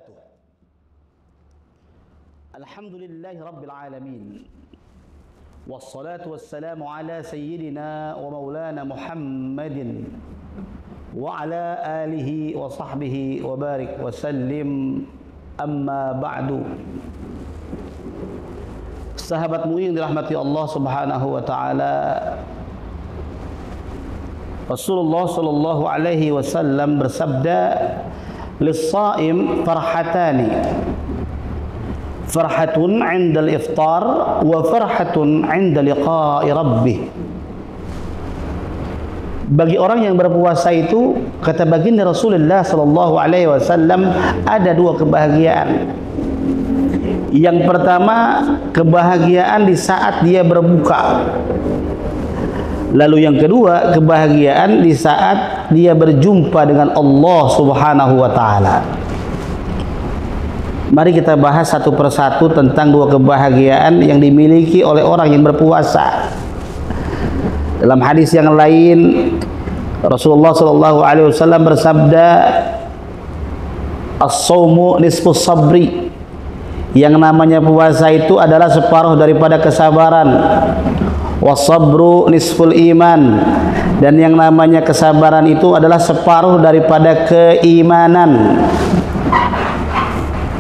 wabarakatuh. Alhamdulillahi rabbil alamin. Wassalatu wassalamu ala sayyidina wa maulana Muhammadin wa ala alihi wa sahbihi wa barik wa sallim, amma ba'du. Sahabatmu yang dirahmati Allah Subhanahu wa taala, Rasulullah sallallahu alaihi wasallam bersabda, "Lis-shaim farhatani, farhatun 'inda al-iftar wa farhatun 'inda liqa'i rabbih." Bagi orang yang berpuasa itu, kata baginda Rasulullah sallallahu alaihi wasallam, ada dua kebahagiaan. Yang pertama, kebahagiaan di saat dia berbuka. Lalu yang kedua, kebahagiaan di saat dia berjumpa dengan Allah Subhanahu wa taala. Mari kita bahas satu persatu tentang dua kebahagiaan yang dimiliki oleh orang yang berpuasa. Dalam hadis yang lain, Rasulullah sallallahu alaihi wasallam bersabda, "As-shaumu nisfus sabri." Yang namanya puasa itu adalah separuh daripada kesabaran. Wasabru nisful iman, dan yang namanya kesabaran itu adalah separuh daripada keimanan.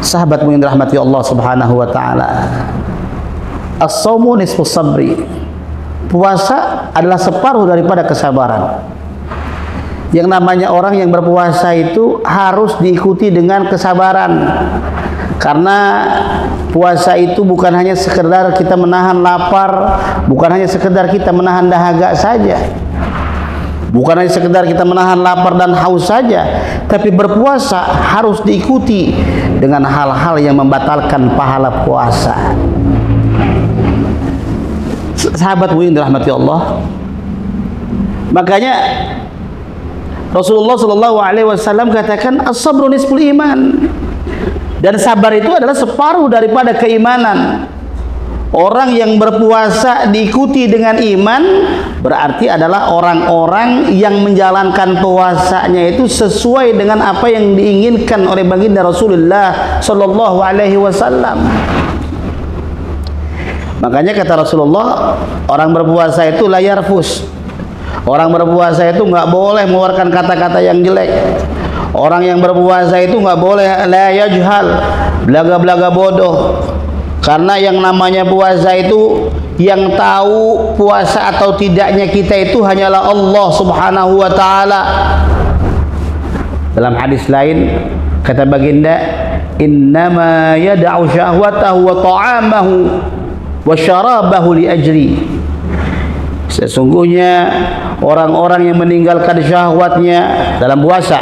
Sahabatmu yang dirahmati Allah Subhanahu wa taala, as-shaumu nisfus sabri. Puasa adalah separuh daripada kesabaran. Yang namanya orang yang berpuasa itu harus diikuti dengan kesabaran. Karena puasa itu bukan hanya sekedar kita menahan lapar, bukan hanya sekedar kita menahan dahaga saja, bukan hanya sekedar kita menahan lapar dan haus saja, tapi berpuasa harus diikuti dengan hal-hal yang membatalkan pahala puasa. Sahabat yang dirahmati Allah, makanya Rasulullah sallallahu alaihi wasallam katakan, as-sabru nisful iman. Dan sabar itu adalah separuh daripada keimanan. Orang yang berpuasa diikuti dengan iman berarti adalah orang-orang yang menjalankan puasanya itu sesuai dengan apa yang diinginkan oleh baginda Rasulullah sallallahu alaihi wasallam. Makanya kata Rasulullah, orang berpuasa itu la yarfus. Orang berpuasa itu nggak boleh mengeluarkan kata-kata yang jelek. Orang yang berpuasa itu nggak boleh la yajhal, belaga-belaga bodoh. Karena yang namanya puasa itu, yang tahu puasa atau tidaknya kita itu hanyalah Allah Subhanahu wa taala. Dalam hadis lain kata baginda, innama yad'u syahwatahu wa ta'amahu wa syarabahu li ajri. Sesungguhnya orang-orang yang meninggalkan syahwatnya dalam puasa,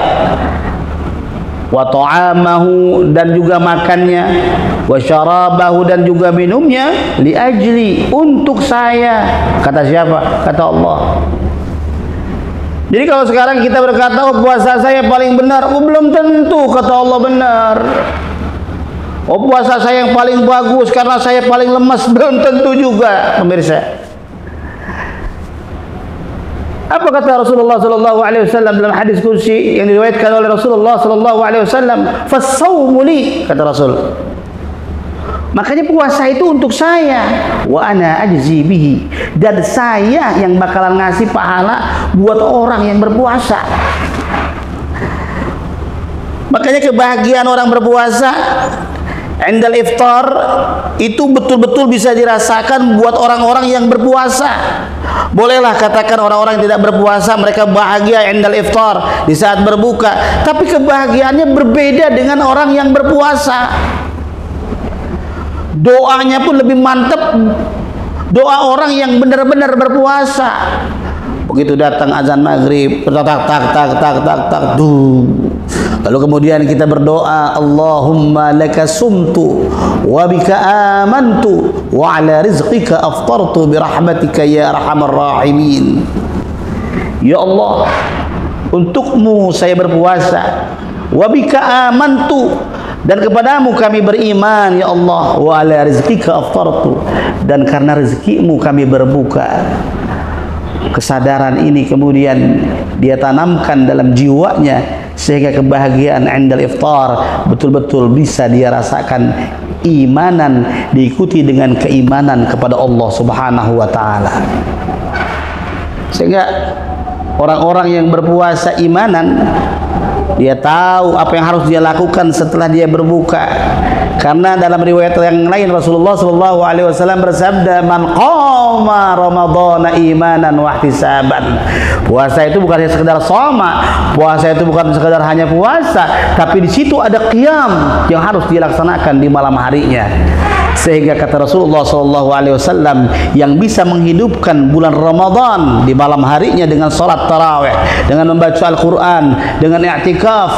wa ta'amahu dan juga makannya, wa syarabahu dan juga minumnya, li ajli untuk saya. Kata siapa? Kata Allah. Jadi kalau sekarang kita berkata, oh puasa saya paling benar, oh belum tentu kata Allah benar. Oh puasa saya yang paling bagus karena saya paling lemas, belum tentu juga, pemirsa. Apa kata Rasulullah sallallahu alaihi wasallam dalam hadis qudsi yang diriwayatkan oleh Rasulullah sallallahu alaihi wasallam? Fas-shaumu li, kata Rasul. Makanya puasa itu untuk saya, wa ana ajzi bihi, dan saya yang bakalan ngasih pahala buat orang yang berpuasa. Makanya kebahagiaan orang berpuasa indal iftar itu betul-betul bisa dirasakan buat orang-orang yang berpuasa. Bolehlah katakan orang-orang yang tidak berpuasa mereka bahagia indal iftar, di saat berbuka, tapi kebahagiaannya berbeda dengan orang yang berpuasa. Doanya pun lebih mantap doa orang yang benar-benar berpuasa. Begitu datang azan maghrib, tak tak tak tak tak tak duh. Lalu kemudian kita berdoa, Allahumma laka sumtu wa bika amantu wa ala rizqika aftartu birahmatika ya arhamar rahimin. Ya Allah, untukmu saya berpuasa, wa bika amantu, dan kepadamu kami beriman ya Allah, wa ala rizqika aftartu, dan karena rezekimu kami berbuka. Kesadaran ini kemudian dia tanamkan dalam jiwanya, sehingga kebahagiaan indal iftar betul-betul bisa dia rasakan, imanan diikuti dengan keimanan kepada Allah Subhanahu wa taala. Sehingga orang-orang yang berpuasa imanan, dia tahu apa yang harus dia lakukan setelah dia berbuka. Karena dalam riwayat yang lain Rasulullah SAW bersabda, "Man qama Ramadhana imanan wa ihtisaban." Puasa itu bukan hanya sekedar shoma, puasa itu bukan sekedar hanya puasa, tapi di situ ada qiyam yang harus dilaksanakan di malam harinya. Sehingga kata Rasulullah SAW, yang bisa menghidupkan bulan Ramadan di malam harinya dengan salat tarawih, dengan membaca Al-Quran, dengan i'tikaf,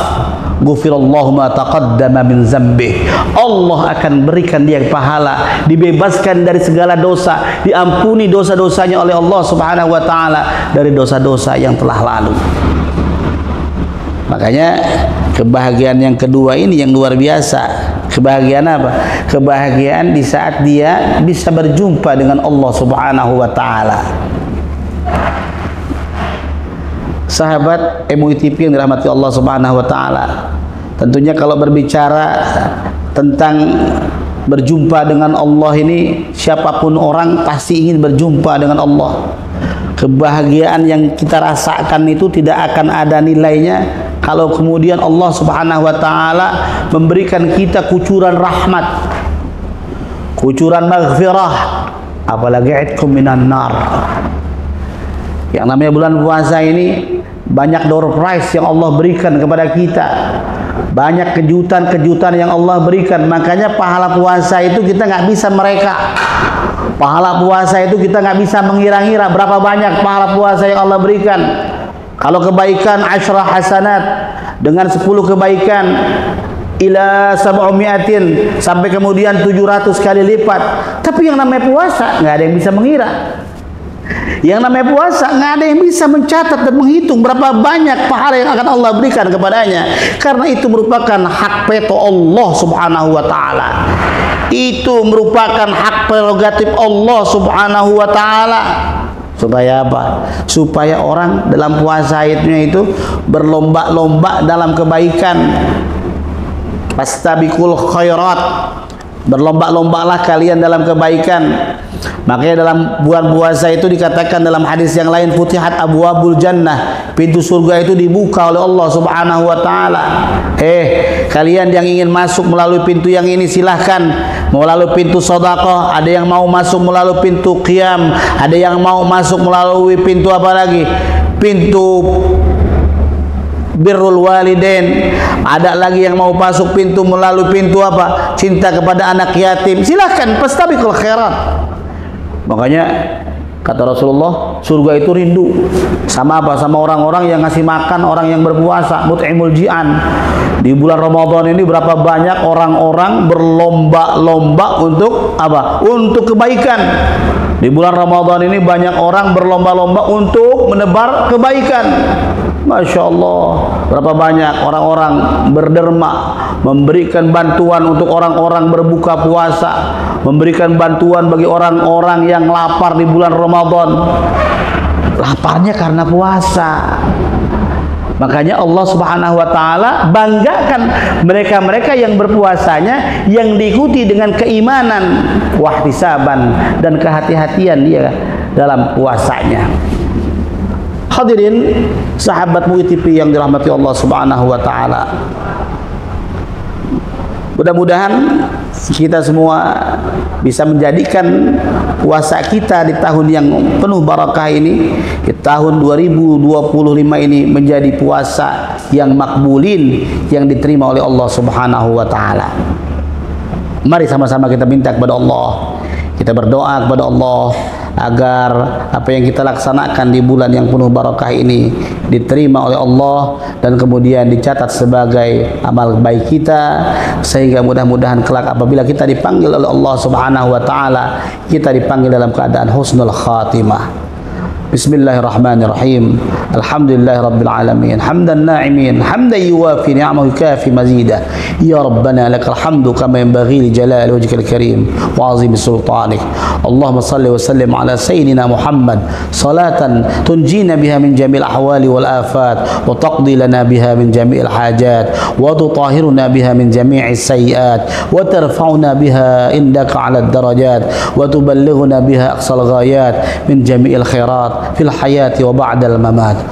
ghufirallahu ma taqaddama min dzambih. Allah akan berikan dia pahala, dibebaskan dari segala dosa, diampuni dosa-dosanya oleh Allah Subhanahu wa taala dari dosa-dosa yang telah lalu. Makanya kebahagiaan yang kedua ini yang luar biasa. Kebahagiaan apa? Kebahagiaan di saat dia bisa berjumpa dengan Allah Subhanahu wa taala. Sahabat MUI-TV yang dirahmati Allah Subhanahu wa taala, tentunya kalau berbicara tentang berjumpa dengan Allah ini, siapapun orang pasti ingin berjumpa dengan Allah. Kebahagiaan yang kita rasakan itu tidak akan ada nilainya kalau kemudian Allah Subhanahu wa taala memberikan kita kucuran rahmat, kucuran maghfirah, apalagi itqum minan nar. Yang namanya bulan puasa ini banyak door prize yang Allah berikan kepada kita, banyak kejutan-kejutan yang Allah berikan. Makanya pahala puasa itu kita nggak bisa mereka. Pahala puasa itu kita nggak bisa mengira-ngira berapa banyak pahala puasa yang Allah berikan. Kalau kebaikan asyra hasanat, dengan 10 kebaikan ila 700 sampai kemudian 700 kali lipat. Tapi yang namanya puasa nggak ada yang bisa mengira. Yang namanya puasa nggak ada yang bisa mencatat dan menghitung berapa banyak pahala yang akan Allah berikan kepadanya. Karena itu merupakan hak veto Allah Subhanahu wa taala. Itu merupakan hak prerogatif Allah Subhanahu wa taala. Supaya apa? Supaya orang dalam puasa itu berlomba-lomba dalam kebaikan. Fastabiqul khairat. Berlomba-lombalah kalian dalam kebaikan. Makanya dalam bulan puasa itu dikatakan dalam hadis yang lain, futihat abwabul jannah, pintu surga itu dibuka oleh Allah Subhanahu wa taala. Kalian yang ingin masuk melalui pintu yang ini silahkan, melalui pintu sedekah, ada yang mau masuk melalui pintu qiyam, ada yang mau masuk melalui pintu apa lagi? Pintu birrul walidain, ada lagi yang mau masuk pintu melalui pintu apa? Cinta kepada anak yatim. Silahkan, fastabiqul khairat. Makanya kata Rasulullah, surga itu rindu sama apa? Sama orang-orang yang ngasih makan orang yang berpuasa, mut'imul ji'an. Di bulan Ramadan ini berapa banyak orang-orang berlomba-lomba untuk apa? Untuk kebaikan. Di bulan Ramadan ini banyak orang berlomba-lomba untuk menebar kebaikan. Masya Allah, berapa banyak orang-orang berderma, memberikan bantuan untuk orang-orang berbuka puasa, memberikan bantuan bagi orang-orang yang lapar di bulan Ramadan. Laparnya karena puasa. Makanya Allah Subhanahu wa taala banggakan mereka-mereka yang berpuasanya yang diikuti dengan keimanan, wahtisaban, dan kehati-hatian dia dalam puasanya. Hadirin sahabat MUI-TV yang dirahmati Allah Subhanahu wa taala. Mudah-mudahan kita semua bisa menjadikan puasa kita di tahun yang penuh barakah ini, di tahun 2025 ini menjadi puasa yang makbulin, yang diterima oleh Allah Subhanahu wa taala. Mari sama-sama kita minta kepada Allah, kita berdoa kepada Allah agar apa yang kita laksanakan di bulan yang penuh barakah ini diterima oleh Allah dan kemudian dicatat sebagai amal baik kita, sehingga mudah-mudahan kelak apabila kita dipanggil oleh Allah Subhanahu wa taala, kita dipanggil dalam keadaan husnul khatimah. Bismillahirrahmanirrahim. Alhamdulillahi rabbil alamin. Hamdan na'imin, hamdan yuwafi ni'amahu yukafi mazidah. Ya Rabbana lakal hamdu kama yanbaghi li jalali wajhikal karim wa 'azimi sultanik. Allahumma salli wa sallim ala sayyidina Muhammad salatan tunjina biha min jami'il ahwali wal afat wa taqdi lana biha min jami'il hajat wa tutahhiruna biha min jami'is sayyi'at wa tarfa'una biha indaka 'ala ad-darajat wa tuballighuna biha aqsal ghayat min jami'il khairat fil hayati wa ba'dal mamat.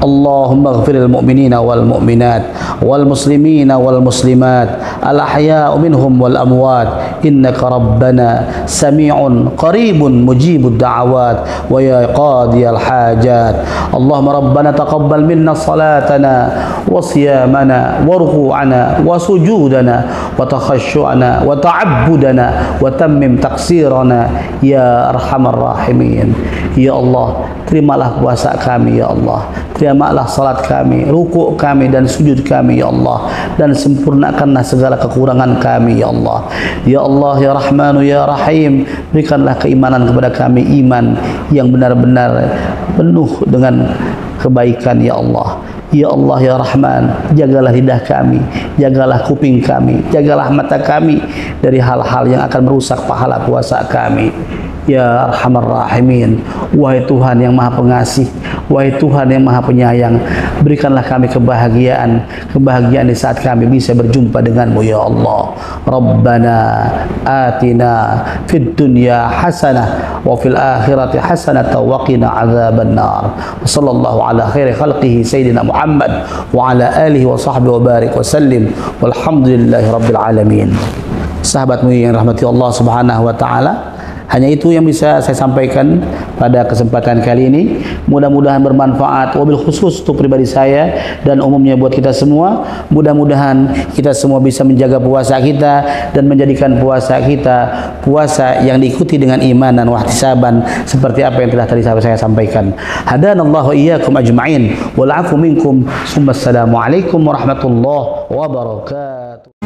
Allahumma ighfir lil mu'minina wal mu'minat wal muslimina wal muslimat al ahya'u minhum wal amwat innaka rabbana sami'un qaribun mujibud da'awat wa ya qadiyal hajat. Allahumma rabbana taqabbal minna salatana wa siyamana wa ruku'ana wa sujudana wa takhashu'ana wa ta'abbudana wa tammim taqsirana ya arhamar rahimin. Ya Allah, terimalah puasa kami ya Allah, terimalah salat kami, rukuk kami dan sujud kami ya Allah, dan sempurnakanlah segala kekurangan kami ya Allah. Ya Allah ya Rahmanu ya Rahim, berikanlah keimanan kepada kami, iman yang benar-benar penuh dengan kebaikan ya Allah. Ya Allah ya Rahman, jagalah lidah kami, jagalah kuping kami, jagalah mata kami dari hal-hal yang akan merusak pahala puasa kami. Ya Arhamar Rahimin, wahai Tuhan yang Maha Pengasih, wahai Tuhan yang Maha Penyayang, berikanlah kami kebahagiaan di saat kami bisa berjumpa denganmu ya Allah. Rabbana atina fid dunya hasanah wa fil akhirati hasanah wa qina adzaban nar. Sallallahu ala khairi khalqihi sayyidina Muhammad wa ala alihi wa sahbihi wa barik wa sallim walhamdulillahi rabbil alamin. Sahabatmu yang rahmati Allah Subhanahu wa taala, hanya itu yang bisa saya sampaikan pada kesempatan kali ini. Mudah-mudahan bermanfaat, wabil khusus untuk pribadi saya dan umumnya buat kita semua. Mudah-mudahan kita semua bisa menjaga puasa kita dan menjadikan puasa kita puasa yang diikuti dengan iman dan wahtisaban seperti apa yang telah tadi saya sampaikan. Hadanallahu iyyakum ajma'in wal 'afu minkum. Assalamualaikum warahmatullahi wabarakatuh.